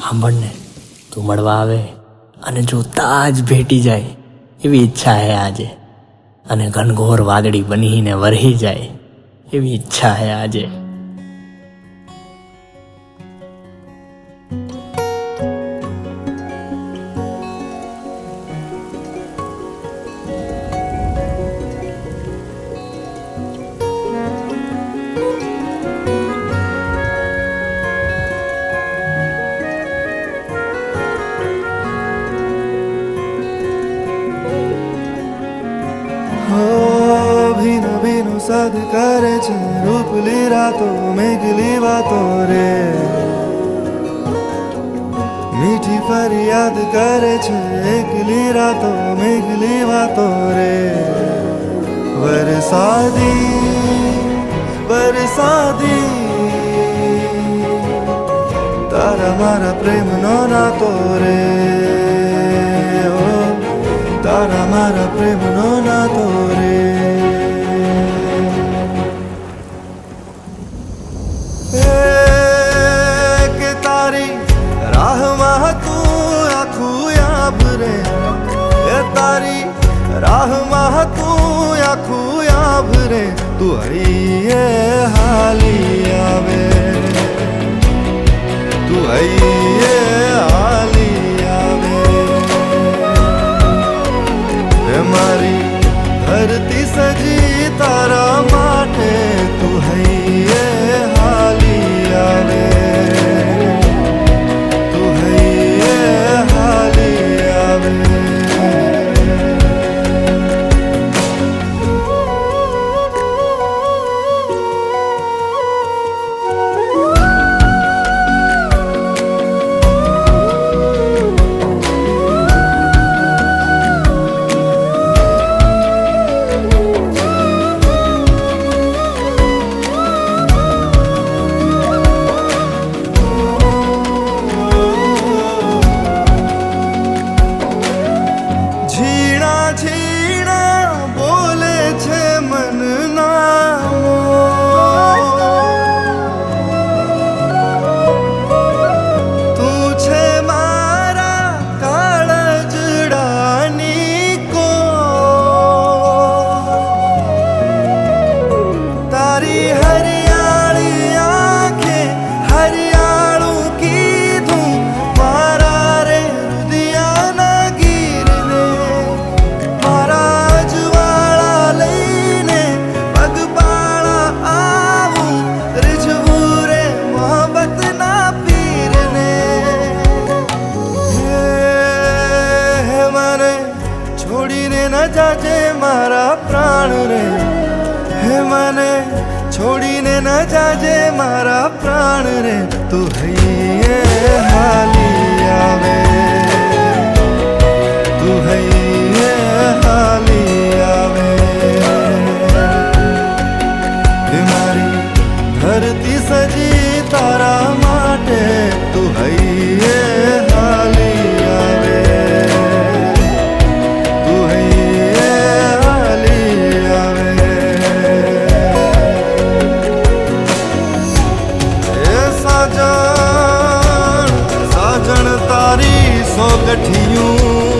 સાંભળને, તું મળવા આવે અને જો તાજ ભેટી જાય એવી ઈચ્છા હે આજે, અને ઘનઘોર વાદળી બનીને વરહી જાય એવી ઈચ્છા હે આજે. ભીનો ભીનો સદ કરે છે રૂપલી રાતો મેઘલી વાતો રે, મીઠી ફરિયાદ કરે છે એકલી રાતો મેઘલી વાતો રે. વરસાદી તારા મારા પ્રેમનો નાતો રે, તારા મારા પ્રેમનો નાતો રે. કે તારી રાહમાં તું આખું યાબ રે, એ તારી રાહમાં તું આખું યાબ રે. તું હૈયે હાલી આવે, તું હૈયે હાલી આવે. મારી ધરતી સજી તારા માટે તું હૈયે હાલી આવે, તું હૈયે હાલી આવે. છોડીને ન જાજે મારા પ્રાણ રે, હે મને છોડીને ન જાજે મારા પ્રાણ રે. તું હૈયે હાલી આવે, તું હૈયે હાલી આવે. મારી ધરતી સજી તારા માટે તું હૈયે હાલી આવે, તારી સો ગઠિયું